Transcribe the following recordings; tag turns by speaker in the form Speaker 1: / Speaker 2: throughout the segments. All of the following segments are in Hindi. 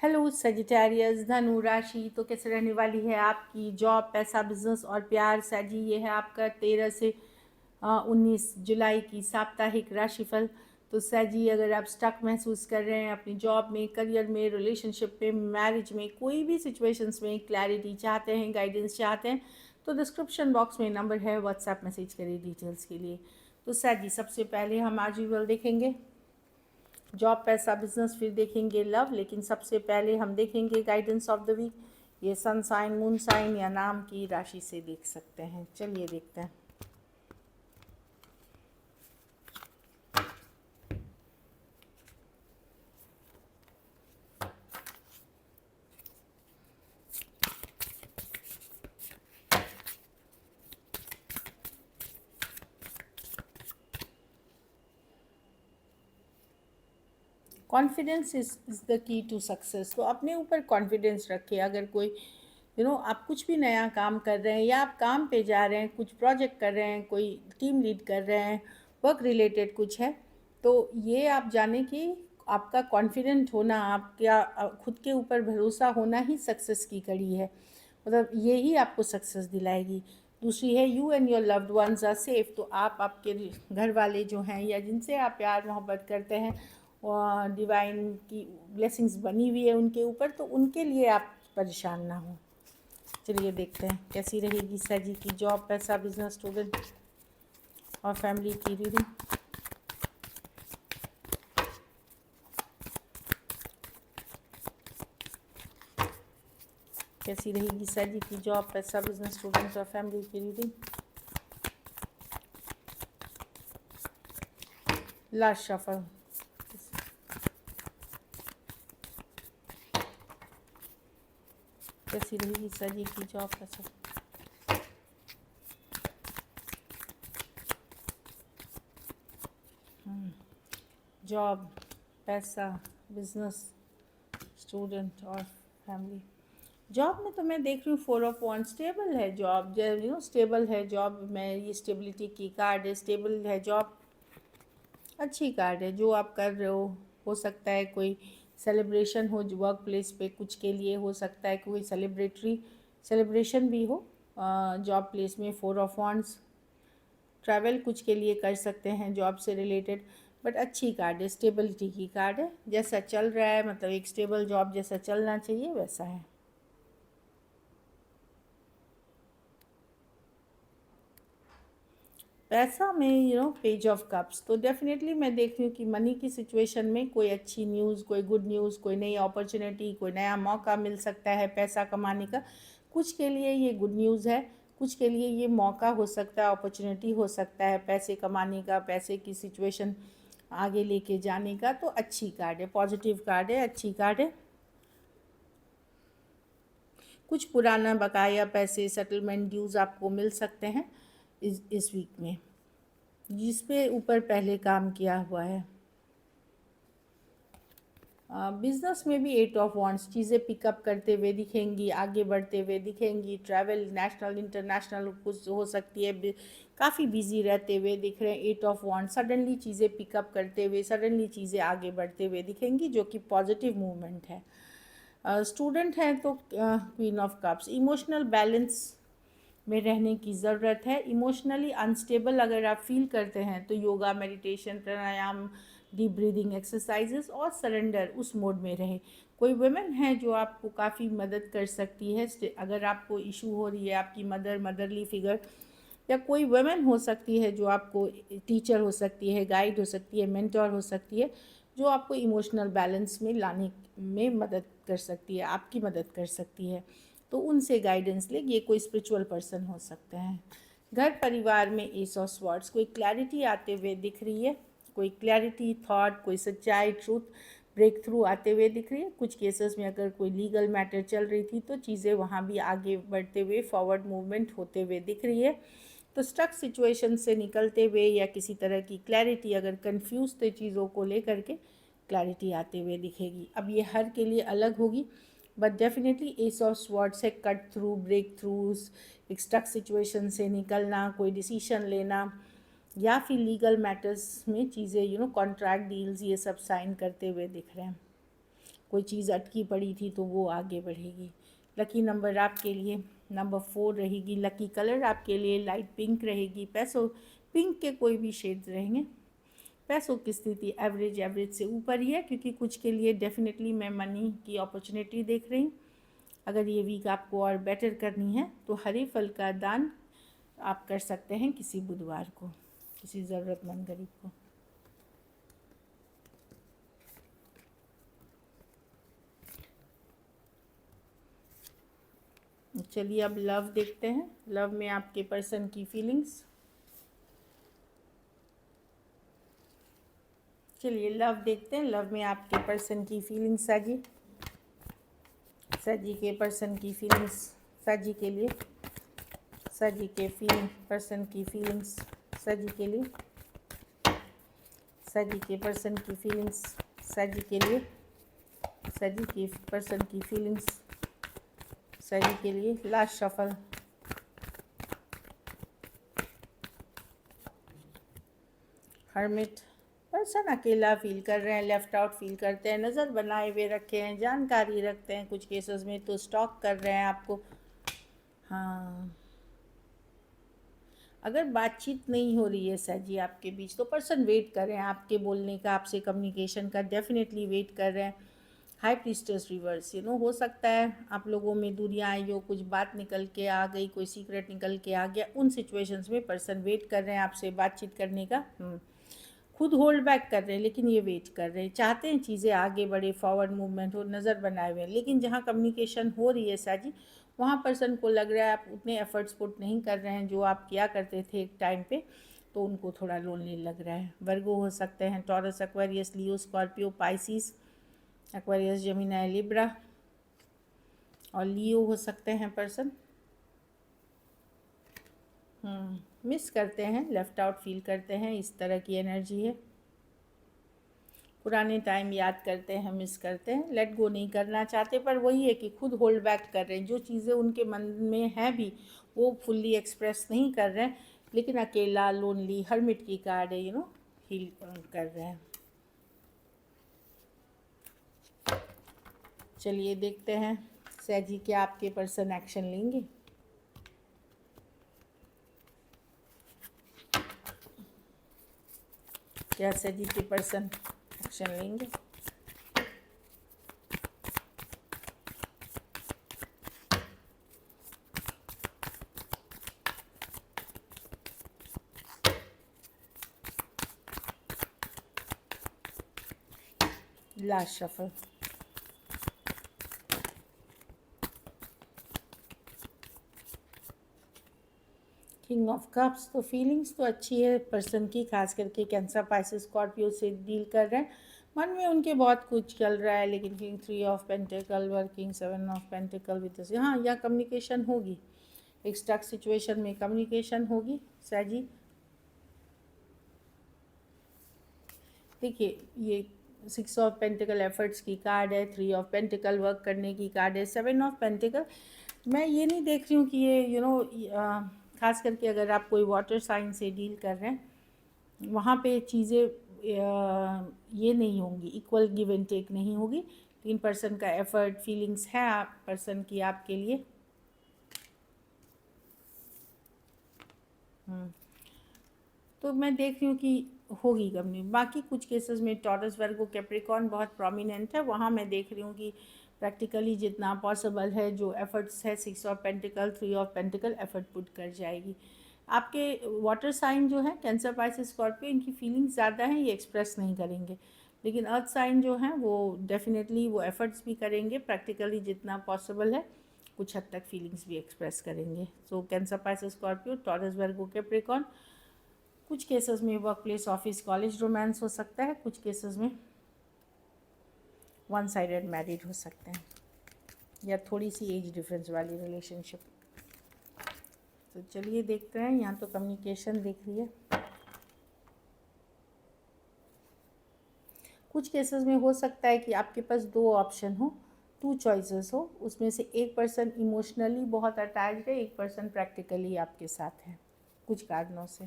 Speaker 1: हेलो सजिटेरियस, धनु राशि तो कैसे रहने वाली है आपकी जॉब, पैसा, बिजनेस और प्यार। सजी ये है आपका 13 से 19 जुलाई की साप्ताहिक राशिफल। तो सजी, अगर आप स्टक महसूस कर रहे हैं अपनी जॉब में, करियर में, रिलेशनशिप में, मैरिज में, कोई भी सिचुएशंस में क्लैरिटी चाहते हैं, गाइडेंस चाहते हैं, तो डिस्क्रिप्शन बॉक्स में नंबर है, व्हाट्सएप मैसेज करिए डिटेल्स के लिए। तो सजी, सबसे पहले हम आज यूजुअल देखेंगे जॉब, पैसा, बिजनेस, फिर देखेंगे लव, लेकिन सबसे पहले हम देखेंगे गाइडेंस ऑफ द वीक। ये सन साइन, मून साइन या नाम की राशि से देख सकते हैं। चलिए देखते हैं। Confidence is the key to success. तो अपने ऊपर कॉन्फिडेंस रखिए। अगर कोई आप कुछ भी नया काम कर रहे हैं या आप काम पे जा रहे हैं, कुछ प्रोजेक्ट कर रहे हैं, कोई टीम लीड कर रहे हैं, वर्क रिलेटेड कुछ है, तो ये आप जाने कि आपका कॉन्फिडेंट होना, आपका खुद के ऊपर भरोसा होना ही सक्सेस की कड़ी है। मतलब ये ही आपको सक्सेस दिलाएगी। दूसरी है you and your loved ones are safe. तो आप, आपके घर वाले जो हैं या जिनसे आप प्यार मोहब्बत करते हैं, डिवाइन की ब्लेसिंग्स बनी हुई है उनके ऊपर, तो उनके लिए आप परेशान ना हो। चलिए देखते हैं कैसी रहेगी सजी की जॉब, पैसा, बिजनेस, स्टूडेंट और फैमिली की रीडिंग। कैसी रहेगी सजी की जॉब, पैसा, बिजनेस, स्टूडेंट और फैमिली की रीडिंग। Last shuffle. कैसी रहेगी सजी की जॉब, पैसा, जॉब, पैसा, बिजनेस, स्टूडेंट और फैमिली। जॉब में तो मैं देख रही हूँ 4 ऑफ वन, स्टेबल है जॉब, स्टेबल है जॉब में। ये स्टेबिलिटी की कार्ड है, स्टेबल है जॉब, अच्छी कार्ड है। जो आप कर रहे हो सकता है कोई सेलिब्रेशन हो वर्क प्लेस पे, कुछ के लिए हो सकता है कोई सेलिब्रेशन भी हो जॉब प्लेस में। 4 ऑफ वॉन्ड्स, ट्रैवल कुछ के लिए कर सकते हैं जॉब से रिलेटेड, बट अच्छी कार्ड है, स्टेबिलिटी की कार्ड है। जैसा चल रहा है, मतलब एक स्टेबल जॉब जैसा चलना चाहिए वैसा है। पैसा में पेज ऑफ कप्स, तो डेफिनेटली मैं देख रही हूँ कि मनी की सिचुएशन में कोई अच्छी न्यूज़, कोई गुड न्यूज़, कोई नई अपॉर्चुनिटी, कोई नया मौका मिल सकता है पैसा कमाने का। कुछ के लिए ये गुड न्यूज़ है, कुछ के लिए ये मौका हो सकता है, अपॉर्चुनिटी हो सकता है पैसे कमाने का, पैसे की सिचुएशन आगे लेके जाने का। तो अच्छी कार्ड है, पॉजिटिव कार्ड है, अच्छी कार्ड है। कुछ पुराना बकाया पैसे, सेटलमेंट ड्यूज़ आपको मिल सकते हैं इस वीक में, जिस पे ऊपर पहले काम किया हुआ है। बिजनेस में भी 8 ऑफ वॉन्ड्स, चीज़ें पिकअप करते हुए दिखेंगी, आगे बढ़ते हुए दिखेंगी। ट्रैवल, नेशनल इंटरनेशनल कुछ हो सकती है, काफ़ी बिजी रहते हुए दिख रहे हैं। 8 ऑफ वॉन्ड्स, सडनली चीज़ें पिकअप करते हुए, सडनली चीज़ें आगे बढ़ते हुए दिखेंगी, जो कि पॉजिटिव मूवमेंट है। स्टूडेंट हैं तो queen of cups, emotional balance में रहने की ज़रूरत है। इमोशनली अनस्टेबल अगर आप फील करते हैं तो योगा, मेडिटेशन, प्राणायाम, डीप ब्रीदिंग एक्सरसाइजेस और सरेंडर, उस मोड में रहे। कोई वुमेन है जो आपको काफ़ी मदद कर सकती है। अगर आपको इशू हो रही है, आपकी मदरली फिगर या कोई वुमेन हो सकती है जो आपको टीचर हो सकती है, गाइड हो सकती है, मेंटर हो सकती है, जो आपको इमोशनल बैलेंस में लाने में मदद कर सकती है, आपकी मदद कर सकती है। तो उनसे गाइडेंस ले। ये कोई स्पिरिचुअल पर्सन हो सकते हैं। घर परिवार में एस ऑफ स्वॉर्ड्स, कोई क्लैरिटी आते हुए दिख रही है, कोई क्लैरिटी, थॉट, कोई सच्चाई, ट्रूथ, ब्रेक थ्रू आते हुए दिख रही है। कुछ केसेस में अगर कोई लीगल मैटर चल रही थी तो चीज़ें वहाँ भी आगे बढ़ते हुए, फॉरवर्ड मूवमेंट होते हुए दिख रही है। तो स्टक सिचुएशन से निकलते हुए या किसी तरह की क्लैरिटी, अगर कंफ्यूज थे चीज़ों को लेकर के, क्लैरिटी आते हुए दिखेगी। अब ये हर के लिए अलग होगी, but definitely S of swords है, कट थ्रू, ब्रेक थ्रूज, एक स्टक सिचुएशन से निकलना, कोई डिसीशन लेना, या फिर लीगल मैटर्स में चीज़ें कॉन्ट्रैक्ट डील्स ये सब साइन करते हुए दिख रहे हैं। कोई चीज़ अटकी पड़ी थी तो वो आगे बढ़ेगी। लकी नंबर आपके लिए नंबर 4 रहेगी। लकी कलर आपके लिए लाइट पिंक रहेगी। पैसों पिंक के कोई भी शेड्स रहेंगे। पैसों की स्थिति एवरेज से ऊपर ही है, क्योंकि कुछ के लिए डेफिनेटली मैं मनी की अपॉर्चुनिटी देख रही हूँ। अगर ये वीक आपको और बेटर करनी है तो हरे फल का दान आप कर सकते हैं किसी बुधवार को, किसी ज़रूरतमंद गरीब को। चलिए अब लव देखते हैं। लव में आपके पर्सन की फीलिंग्स। चलिए लव देखते हैं। लव में आपके पर्सन की फीलिंग्स साजी। साजी के पर्सन की फीलिंग्स साजी के लिए। साजी के पर्सन की फीलिंग्स साजी के लिए। साजी के पर्सन की फीलिंग्स साजी के लिए। साजी के पर्सन की फीलिंग्स साजी के लिए। Last shuffle. हर्मिट पर्सन अकेला फील कर रहे हैं, लेफ्ट आउट फील करते हैं, नज़र बनाए हुए रखे हैं, जानकारी रखते हैं, कुछ केसेस में तो स्टॉक कर रहे हैं आपको। हाँ, अगर बातचीत नहीं हो रही है सर जी आपके बीच तो पर्सन वेट कर रहे हैं आपके बोलने का, आपसे कम्युनिकेशन का डेफिनेटली वेट कर रहे हैं। हाई प्रीस्टेस रिवर्स, हो सकता है आप लोगों में दूरियां आई हो, कुछ बात निकल के आ गई, कोई सीक्रेट निकल के आ गया, उन सिचुएशंस में पर्सन वेट कर रहे हैं आपसे बातचीत करने का। खुद होल्ड बैक कर रहे हैं लेकिन ये वेट कर रहे हैं, चाहते हैं चीज़ें आगे बढ़े, फॉरवर्ड मूवमेंट हो, नज़र बनाए हुए हैं। लेकिन जहाँ कम्युनिकेशन हो रही है साजी, वहाँ पर्सन को लग रहा है आप उतने एफर्ट्स पुट नहीं कर रहे हैं जो आप किया करते थे एक टाइम पे, तो उनको थोड़ा लोनली लग रहा है। वर्गो हो सकते हैं, Taurus, Aquarius, Leo, Scorpio, Pisces, Aquarius, Gemini, Libra और लियो हो सकते हैं पर्सन। मिस करते हैं, लेफ़्ट आउट फील करते हैं, इस तरह की एनर्जी है। पुराने टाइम याद करते हैं, मिस करते हैं, लेट गो नहीं करना चाहते, पर वही है कि खुद होल्ड बैक कर रहे हैं, जो चीज़ें उनके मन में हैं भी वो फुल्ली एक्सप्रेस नहीं कर रहे हैं, लेकिन अकेला, लोनली, हर्मिट की कार्ड है, फील कर रहे हैं। चलिए देखते हैं सैजी क्या आपके पर्सन एक्शन लेंगे। क्या सैजी के पर्सन एक्शन लेंगे? Last shuffle. King of cups. तो फीलिंग्स तो अच्छी है पर्सन की, खास करके कैंसर, पाइसेस, स्कॉर्पियो से डील कर रहे हैं। मन में उनके बहुत कुछ चल रहा है, लेकिन king 3 of pentacle, working 7 of pentacle with हाँ, या कम्युनिकेशन होगी, एक स्टक सिचुएशन में कम्युनिकेशन होगी सैजी। देखिए ये 6 ऑफ पेंटिकल एफर्ट्स की कार्ड है, 3 ऑफ पेंटिकल वर्क करने की कार्ड है, 7 ऑफ पेंटिकल। मैं ये नहीं देख रही हूँ कि ये खास करके अगर आप कोई वाटर साइन से डील कर रहे हैं, वहाँ पे चीज़ें ये नहीं होंगी, इक्वल गिव एंड टेक नहीं होगी, लेकिन पर्सन का एफर्ट, फीलिंग्स है आप पर्सन की आपके लिए। तो मैं देख रही हूँ कि होगी कमी। बाकी कुछ केसेस में टॉरस, वर्गो, कैप्रिकॉर्न बहुत प्रोमिनेंट है, वहाँ मैं देख रही हूँ कि प्रैक्टिकली जितना पॉसिबल है, जो एफर्ट्स है, 6 of pentacle, 3 of pentacle effort put कर जाएगी। आपके वाटर साइन जो है कैंसर, पाइसेस, स्कॉर्पियो, इनकी फीलिंग्स ज़्यादा हैं, ये एक्सप्रेस नहीं करेंगे, लेकिन अर्थ साइन जो हैं वो डेफिनेटली वो एफर्ट्स भी करेंगे, प्रैक्टिकली जितना पॉसिबल है कुछ हद तक फीलिंग्स भी एक्सप्रेस करेंगे। सो कैंसर, पाइसेस, स्कॉर्पियो, टॉरस, वर्गो, कैप्रिकॉर्न। कुछ केसेस में work place, office, college romance हो सकता है, कुछ केसेस में वन साइडेड मैरिड हो सकते हैं, या थोड़ी सी एज डिफरेंस वाली रिलेशनशिप। तो चलिए देखते हैं, यहाँ तो कम्युनिकेशन दिख रही है। कुछ केसेस में हो सकता है कि आपके पास 2 ऑप्शन हो, 2 चॉइसेस हो, उसमें से एक पर्सन इमोशनली बहुत अटैच्ड है, एक पर्सन प्रैक्टिकली आपके साथ है, कुछ कारणों से।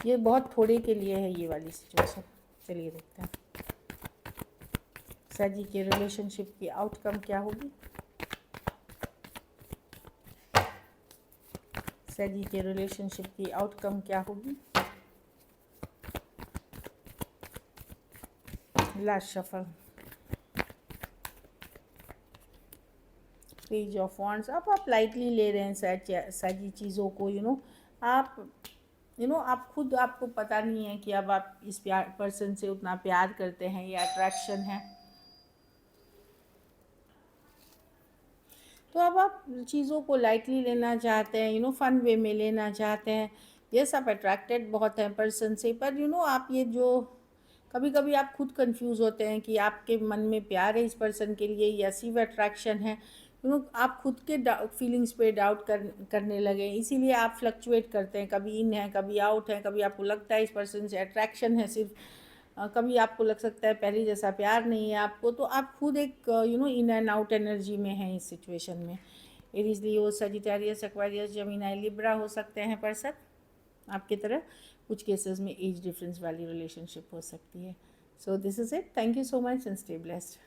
Speaker 1: ये बहुत थोड़े के लिए है ये वाली सिचुएशन। चलिए देखते हैं सजी के रिलेशनशिप की आउटकम क्या होगी? सजी के रिलेशनशिप की आउटकम क्या होगी? Last shuffle, page of wands. अब आप लाइटली ले रहे हैं सारी चीज़ों को, आप आप खुद, आपको पता नहीं है कि अब आप इस पर्सन से उतना प्यार करते हैं या अट्रैक्शन है। तो अब आप चीज़ों को लाइटली लेना चाहते हैं, फन वे में लेना चाहते हैं। यस, आप अट्रैक्टेड बहुत हैं पर्सन से, पर आप ये जो कभी कभी आप खुद कंफ्यूज होते हैं कि आपके मन में प्यार है इस पर्सन के लिए या सिर्फ अट्रैक्शन है। आप खुद के फीलिंग्स पे डाउट करने लगे, इसीलिए आप फ्लक्चुएट करते हैं, कभी इन है कभी आउट है। कभी आपको लगता है इस पर्सन से अट्रैक्शन है सिर्फ, कभी आपको लग सकता है पहले जैसा प्यार नहीं है आपको। तो आप खुद एक इन एंड आउट एनर्जी में हैं इस सिचुएशन में। एरीज, लियो, सजिटेरियस, एक्वेरियस, जेमिनी, लिब्रा हो सकते हैं पर्सन आपकी तरह। कुछ केसेस में एज डिफरेंस वाली रिलेशनशिप हो सकती है। So this is it. Thank you so much and stay blessed.